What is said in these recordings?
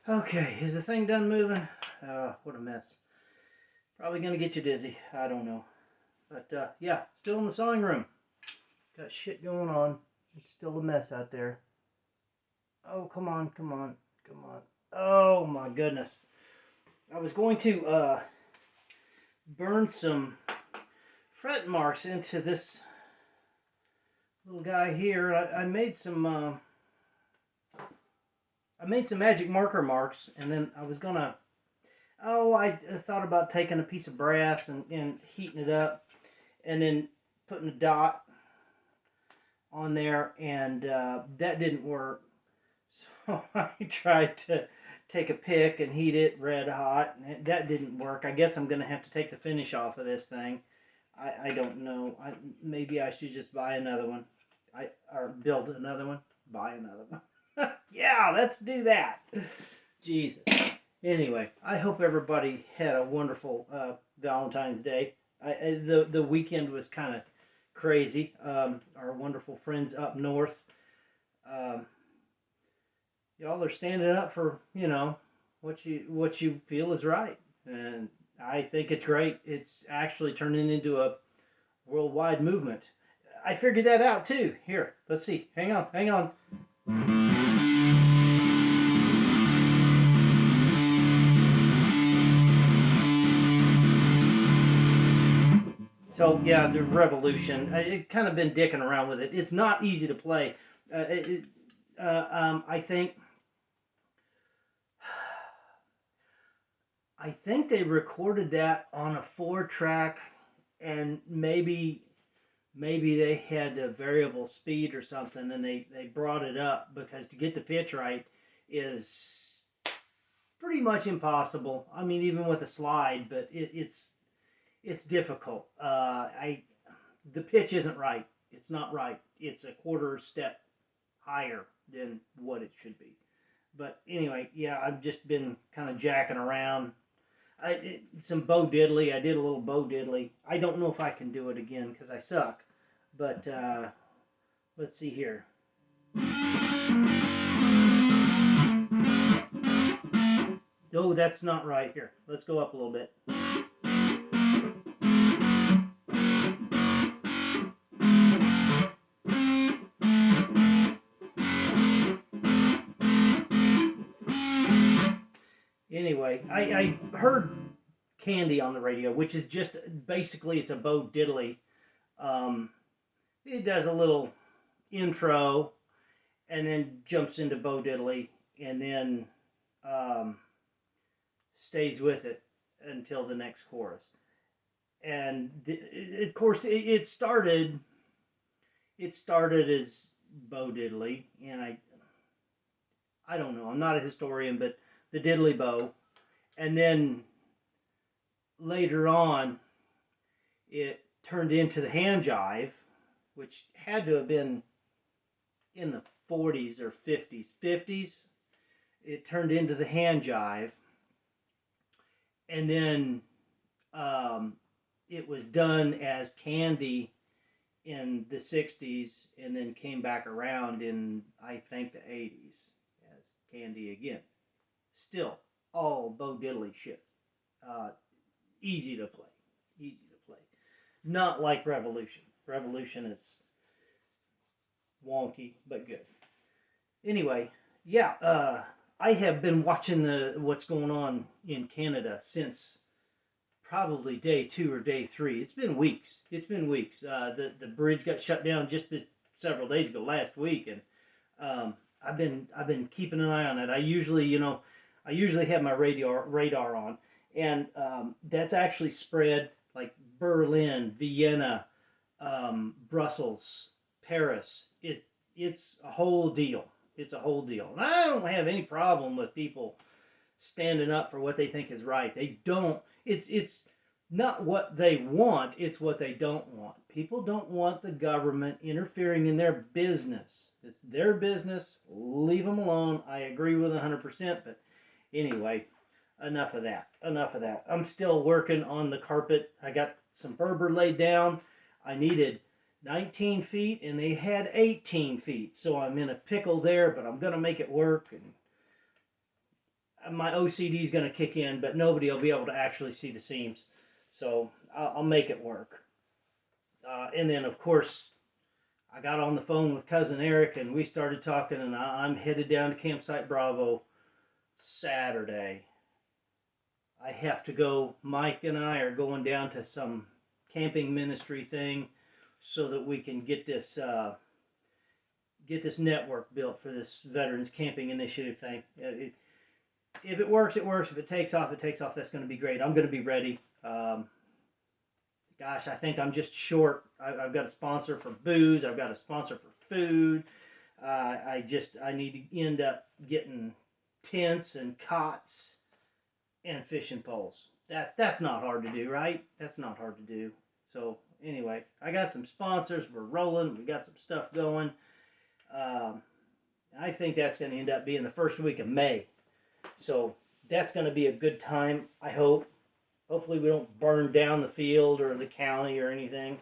Okay, is the thing done moving? What a mess. Probably gonna get you dizzy. I don't know. But yeah, still in the sewing room. Got shit going on. It's still a mess out there. Oh, come on, come on, come on. Oh my goodness. I was going to burn some fret marks into this little guy here. I made some magic marker marks, and then I was gonna. Oh, I thought about taking a piece of brass and heating it up, and then putting a dot on there, and that didn't work. So I tried to take a pick and heat it red hot, and that didn't work. I guess I'm gonna have to take the finish off of this thing. I don't know. Maybe I should just buy another one. Or build another one. Buy another one. Yeah, let's do that. Jesus. Anyway, I hope everybody had a wonderful Valentine's Day. The weekend was kind of crazy. Our wonderful friends up north, um, y'all are standing up for what you feel is right, and I think it's great. It's actually turning into a worldwide movement. I figured that out too. Here, let's see. Hang on, hang on. So yeah, the Revolution. It kind of been dicking around with it. It's not easy to play. I think. I think they recorded that on a 4-track, and maybe they had a variable speed or something, and they brought it up because to get the pitch right is pretty much impossible. I mean, even with a slide, but it's difficult. The pitch isn't right. It's not right. It's a quarter step higher than what it should be. But anyway, yeah, I've just been kind of jacking around. Some Bo Diddley. I did a little Bo Diddley. I don't know if I can do it again because I suck. But let's see here. Oh, that's not right. Here, let's go up a little bit. Anyway, I heard Candy on the radio, which is just basically it's a Bo Diddley. It does a little intro and then jumps into Bo Diddley and then stays with it until the next chorus. And of course, it started. It started as Bo Diddley, and I don't know. I'm not a historian, but the Diddley Bow, and then later on, it turned into the hand jive, which had to have been in the 40s or 50s. 50s, it turned into the hand jive, and then it was done as Candy in the 60s, and then came back around in, I think, the 80s as Candy again. Still, all Bo Diddley shit. Easy to play. Easy to play. Not like Revolution. Revolution is wonky, but good. Anyway, yeah, I have been watching what's going on in Canada since probably day 2 or day 3. It's been weeks. It's been weeks. The bridge got shut down just several days ago, last week, and I've been keeping an eye on it. I usually have my radar on, and that's actually spread like Berlin, Vienna, Brussels, Paris. It's a whole deal. It's a whole deal, and I don't have any problem with people standing up for what they think is right. They don't. It's not what they want. It's what they don't want. People don't want the government interfering in their business. It's their business. Leave them alone. I agree with 100%. But anyway, enough of that. Enough of that. I'm still working on the carpet. I got some Berber laid down. I needed 19 feet, and they had 18 feet. So I'm in a pickle there, but I'm going to make it work. And my OCD is going to kick in, but nobody will be able to actually see the seams. So I'll make it work. And then, of course, I got on the phone with Cousin Eric, and we started talking, and I'm headed down to Campsite Bravo Saturday. I have to go. Mike and I are going down to some camping ministry thing so that we can get this network built for this Veterans Camping Initiative thing. If it works, it works. If it takes off, it takes off. That's going to be great. I'm going to be ready. Gosh, I think I'm just short. I've got a sponsor for booze. I've got a sponsor for food. I need to end up getting tents and cots and fishing poles. That's not hard to do, right? That's not hard to do. So anyway, I got some sponsors. We're rolling. We got some stuff going. I think that's going to end up being the first week of May. So that's going to be a good time, I hope. Hopefully we don't burn down the field or the county or anything.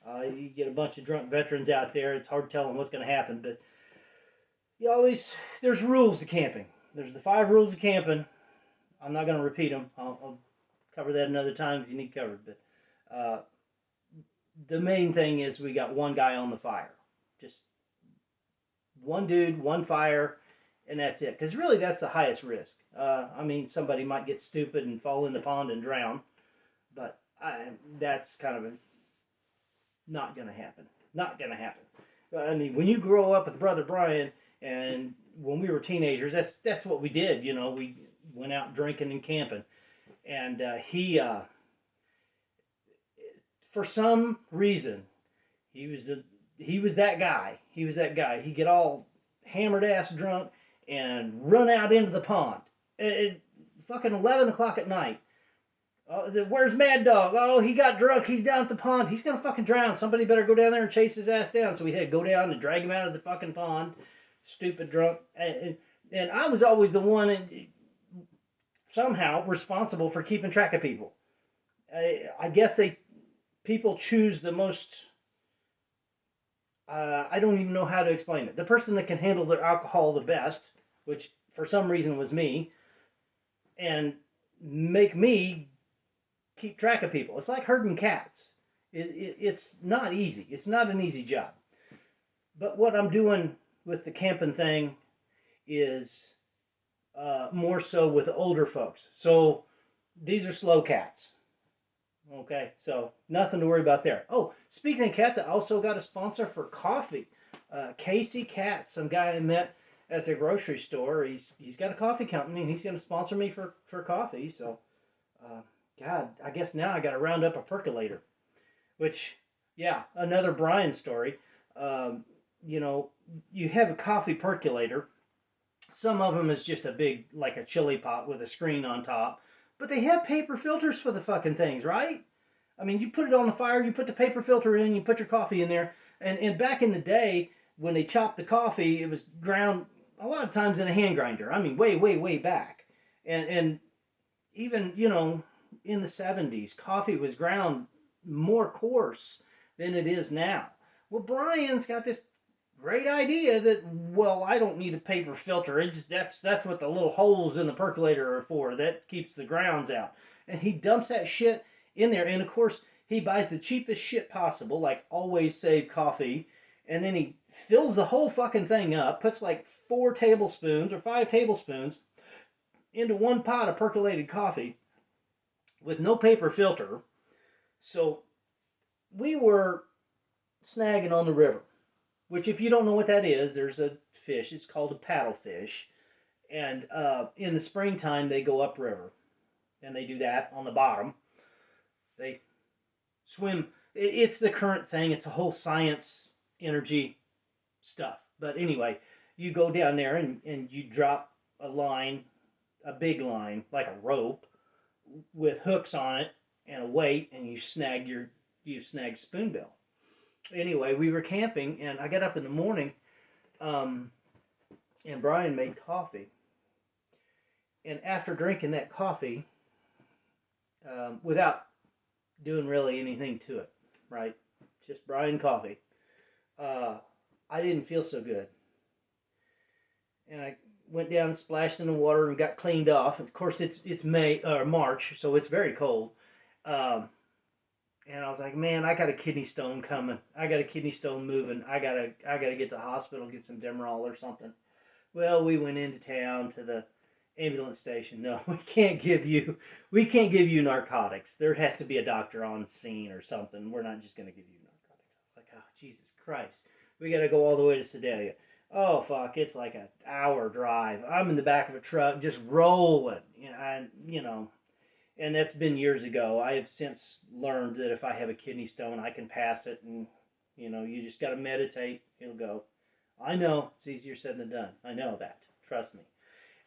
You get a bunch of drunk veterans out there. It's hard telling what's going to happen. But there's rules to camping. There's the 5 rules of camping. I'm not going to repeat them. I'll cover that another time if you need covered. But the main thing is we got one guy on the fire. Just one dude, one fire, and that's it. Because really that's the highest risk. Somebody might get stupid and fall in the pond and drown. But that's kind of not going to happen. Not going to happen. I mean, when you grow up with Brother Brian, and when we were teenagers, that's what we did. You know, we went out drinking and camping. And he, for some reason, he was that guy. He was that guy. He'd get all hammered ass drunk and run out into the pond. Fucking 11 o'clock at night. Where's Mad Dog? Oh, he got drunk. He's down at the pond. He's going to fucking drown. Somebody better go down there and chase his ass down. So we had to go down and drag him out of the fucking pond. Stupid drunk. And I was always the one somehow responsible for keeping track of people. I guess people choose the most... I don't even know how to explain it. The person that can handle their alcohol the best, which for some reason was me, and make me keep track of people. It's like herding cats. It's not easy. It's not an easy job. But what I'm doing with the camping thing is more so with older folks. So these are slow cats. Okay, so nothing to worry about there. Oh, speaking of cats, I also got a sponsor for coffee. Casey Katz, some guy I met at the grocery store. He's got a coffee company, and he's going to sponsor me for coffee. So, God, I guess now I got to round up a percolator. Which, yeah, another Brian story. You have a coffee percolator. Some of them is just a big, like a chili pot with a screen on top. But they have paper filters for the fucking things, right? I mean, you put it on the fire, you put the paper filter in, you put your coffee in there. And back in the day, when they chopped the coffee, it was ground a lot of times in a hand grinder. I mean, way, way, way back. And even, in the 70s, coffee was ground more coarse than it is now. Well, Brian's got this great idea that, well, I don't need a paper filter. That's what the little holes in the percolator are for. That keeps the grounds out. And he dumps that shit in there. And, of course, he buys the cheapest shit possible, like Always Save Coffee. And then he fills the whole fucking thing up, puts like 4 tablespoons or 5 tablespoons into one pot of percolated coffee with no paper filter. So we were snagging on the river. Which, if you don't know what that is, there's a fish. It's called a paddlefish. And in the springtime, they go upriver. And they do that on the bottom. They swim. It's the current thing. It's a whole science, energy stuff. But anyway, you go down there and you drop a line, a big line, like a rope, with hooks on it and a weight, and you snag spoonbill. Anyway, we were camping, and I got up in the morning, and Brian made coffee. And after drinking that coffee, without doing really anything to it, right? Just Brian coffee, I didn't feel so good. And I went down and splashed in the water and got cleaned off. Of course, it's May or March, so it's very cold. Um, and I was like, man, I got a kidney stone coming. I got a kidney stone moving. I gotta get to the hospital, get some Demerol or something. Well, we went into town to the ambulance station. No, we can't give you narcotics. There has to be a doctor on scene or something. We're not just gonna give you narcotics. I was like, oh Jesus Christ, we got to go all the way to Sedalia. Oh fuck, it's like an hour drive. I'm in the back of a truck just rolling, and that's been years ago. I have since learned that if I have a kidney stone, I can pass it, and you just got to meditate. It'll go. I know it's easier said than done. I know that. Trust me.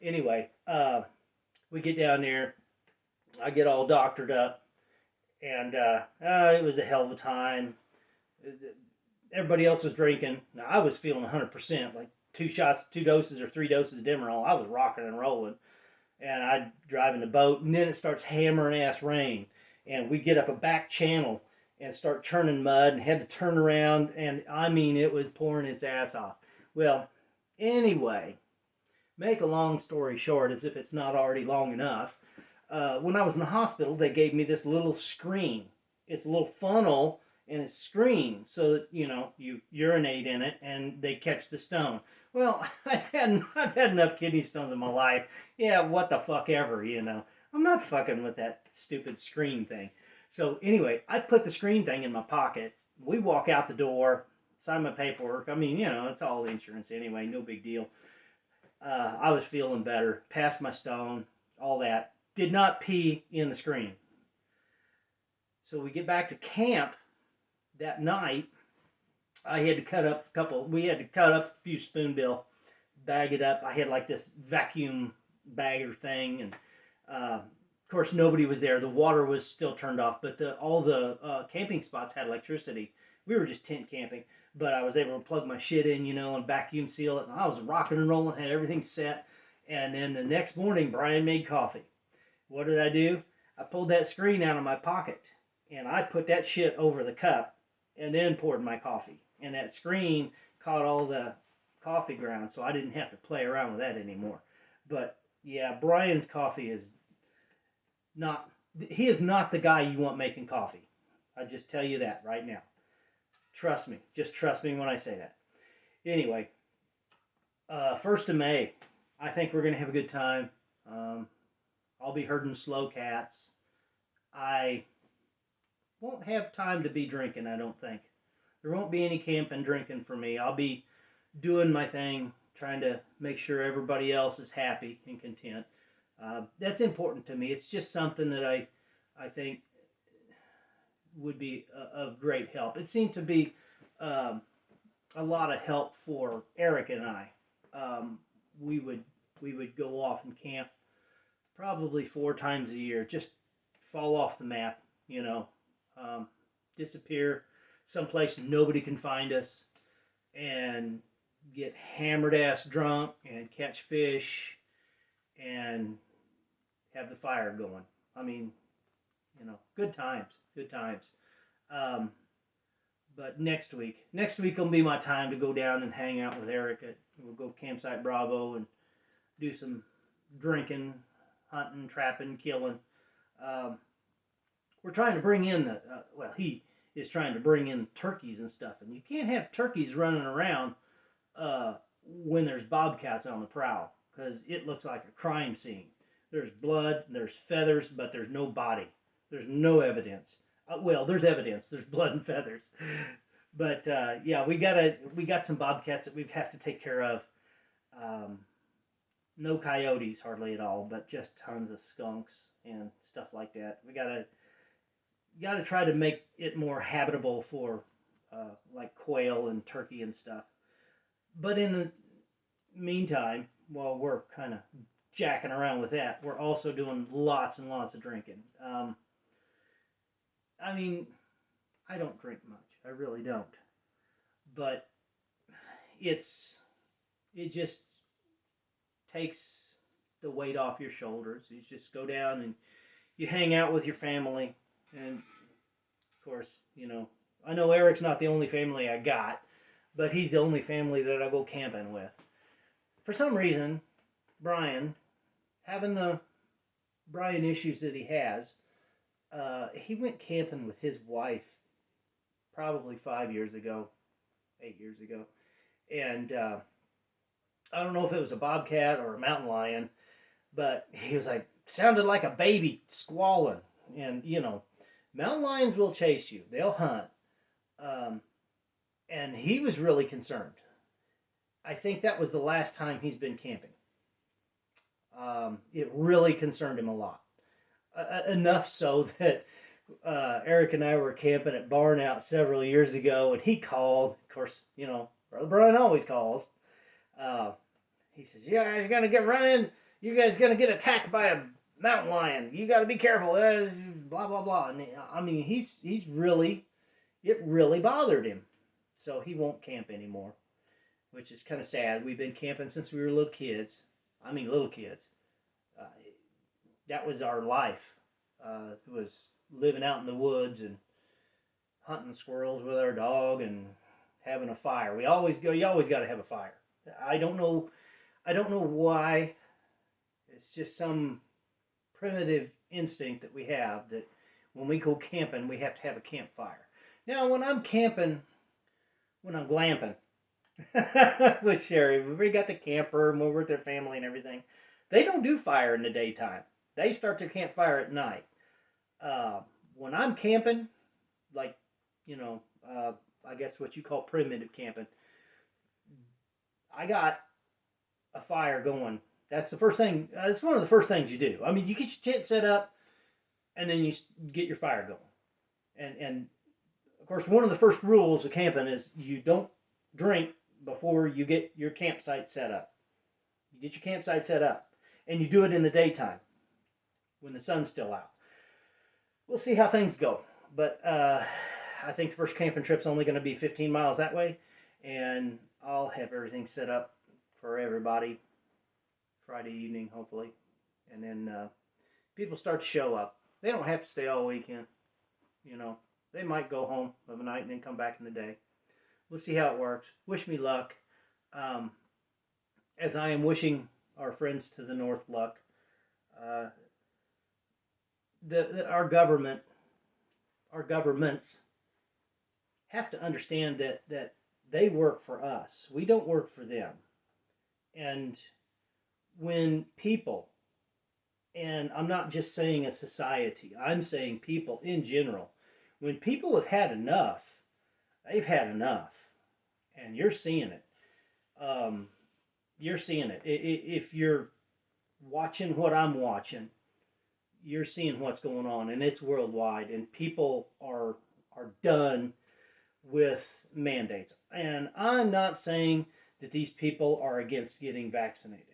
Anyway, we get down there. I get all doctored up, and it was a hell of a time. Everybody else was drinking. Now I was feeling 100%, like 2 doses or 3 doses of Demerol. I was rocking and rolling, and I drive in the boat, and then it starts hammering ass rain, and we get up a back channel and start churning mud, and had to turn around, and I mean it was pouring its ass off. Well, anyway, make a long story short, as if it's not already long enough. When I was in the hospital, they gave me this little screen. It's a little funnel and it's screened so that you urinate in it and they catch the stone. Well, I've had enough kidney stones in my life. Yeah, what the fuck ever, I'm not fucking with that stupid screen thing. So anyway, I put the screen thing in my pocket. We walk out the door, sign my paperwork. I mean, it's all insurance anyway, no big deal. I was feeling better, passed my stone, all that. Did not pee in the screen. So we get back to camp that night. We had to cut up a few spoonbill, bag it up. I had like this vacuum bagger thing, and of course nobody was there. The water was still turned off, but all the camping spots had electricity. We were just tent camping, but I was able to plug my shit in, and vacuum seal it, and I was rocking and rolling, had everything set. And then the next morning, Brian made coffee. What did I do? I pulled that screen out of my pocket, and I put that shit over the cup, and then poured my coffee. And that screen caught all the coffee grounds, so I didn't have to play around with that anymore. But yeah, Brian's coffee is not. He is not the guy you want making coffee. I just tell you that right now. Trust me. Just trust me when I say that. Anyway, 1st of May, I think we're going to have a good time. I'll be herding slow cats. I won't have time to be drinking, I don't think. There won't be any camping drinking for me. I'll be doing my thing, trying to make sure everybody else is happy and content. That's important to me. It's just something that I think would be of great help. It seemed to be a lot of help for Eric and I. We would go off and camp probably 4 times a year, just fall off the map, disappear someplace nobody can find us, and get hammered ass drunk and catch fish and have the fire going. I mean, good times. But next week will be my time to go down and hang out with Eric. We'll go Campsite Bravo and do some drinking, hunting, trapping, killing. We're trying to bring in he is trying to bring in turkeys and stuff, and you can't have turkeys running around when there's bobcats on the prowl, because it looks like a crime scene. There's blood, there's feathers, but there's no body. There's no evidence. There's evidence. There's blood and feathers. But we got some bobcats that we have to take care of. No coyotes hardly at all, but just tons of skunks and stuff like that. We gotta try to make it more habitable for like quail and turkey and stuff. But in the meantime, while we're kind of jacking around with that, we're also doing lots and lots of drinking. I mean, I don't drink much. I really don't. But it just takes the weight off your shoulders. You just go down and you hang out with your family. And, of course, I know Eric's not the only family I got, but he's the only family that I go camping with. For some reason, Brian, having the Brian issues that he has, he went camping with his wife probably 5 years ago, 8 years ago, and I don't know if it was a bobcat or a mountain lion, but he was like sounded like a baby squalling, and mountain lions will chase you; they'll hunt, um, and he was really concerned. I think that was the last time he's been camping. It really concerned him a lot, enough so that Eric and I were camping at Barnout several years ago, and he called. Of course, Brother Brian always calls. Uh, he says, "You guys gonna get running. You guys gonna get attacked by a mountain lion. You got to be careful." Blah blah blah. And I mean, he's really, it really bothered him, so he won't camp anymore, which is kind of sad. We've been camping since we were little kids. I mean, little kids. Uh, that was our life. It was living out in the woods and hunting squirrels with our dog and having a fire. We always go. You always got to have a fire. I don't know. I don't know why. It's just some primitive instinct that we have that when we go camping, we have to have a campfire. Now, when I'm camping, when I'm glamping with Sherry, we've already got the camper and we're with their family and everything. They don't do fire in the daytime. They start their campfire at night. When I'm camping, like, I guess what you call primitive camping, I got a fire going. That's the first thing. It's one of the first things you do. I mean, you get your tent set up, and then you get your fire going. And of course, one of the first rules of camping is you don't drink before you get your campsite set up. You get your campsite set up, and you do it in the daytime when the sun's still out. We'll see how things go, but I think the first camping trip's only going to be 15 miles that way, and I'll have everything set up for everybody Friday evening, hopefully, and then people start to show up. They don't have to stay all weekend, They might go home of a night and then come back in the day. We'll see how it works. Wish me luck, as I am wishing our friends to the north luck. Our governments have to understand that they work for us. We don't work for them. And when people, and I'm not just saying a society, I'm saying people in general, when people have had enough, they've had enough. And you're seeing it. You're seeing it. If you're watching what I'm watching, you're seeing what's going on, and it's worldwide, and people are done with mandates. And I'm not saying that these people are against getting vaccinated.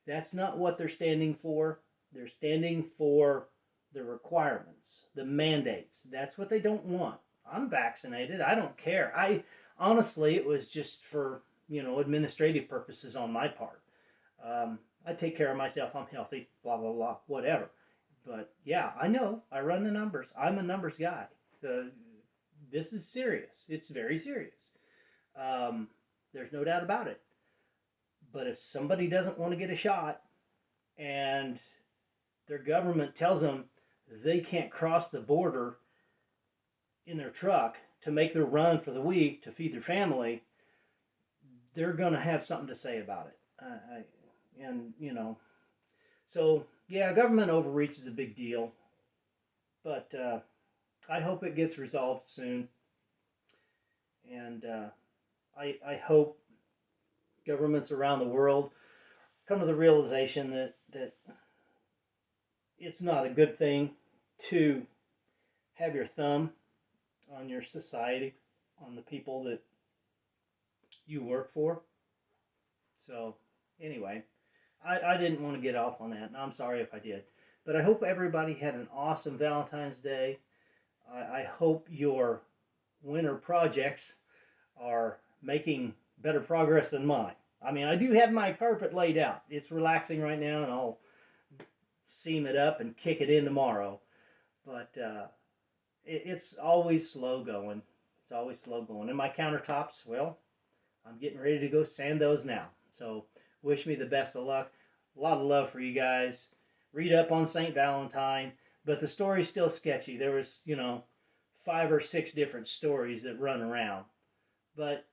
That's not what they're standing for. They're standing for the requirements, the mandates. That's what they don't want. I'm vaccinated. I don't care. Honestly, it was just for, administrative purposes on my part. I take care of myself. I'm healthy, blah, blah, blah, whatever. But yeah, I know. I run the numbers. I'm a numbers guy. This is serious. It's very serious. There's no doubt about it. But if somebody doesn't want to get a shot and their government tells them they can't cross the border in their truck to make their run for the week to feed their family, they're going to have something to say about it. So yeah, government overreach is a big deal, but I hope it gets resolved soon. And I hope governments around the world come to the realization that it's not a good thing to have your thumb on your society, on the people that you work for. So anyway, I didn't want to get off on that, and I'm sorry if I did. But I hope everybody had an awesome Valentine's Day. I hope your winter projects are making better progress than mine. I mean, I do have my carpet laid out. It's relaxing right now, and I'll seam it up and kick it in tomorrow. But it's always slow going. It's always slow going. And my countertops, well, I'm getting ready to go sand those now. So wish me the best of luck. A lot of love for you guys. Read up on St. Valentine, but the story's still sketchy. There was, 5 or 6 different stories that run around. But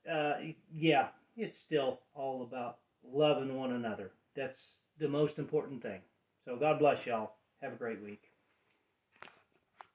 yeah, it's still all about loving one another. That's the most important thing. So God bless y'all. Have a great week.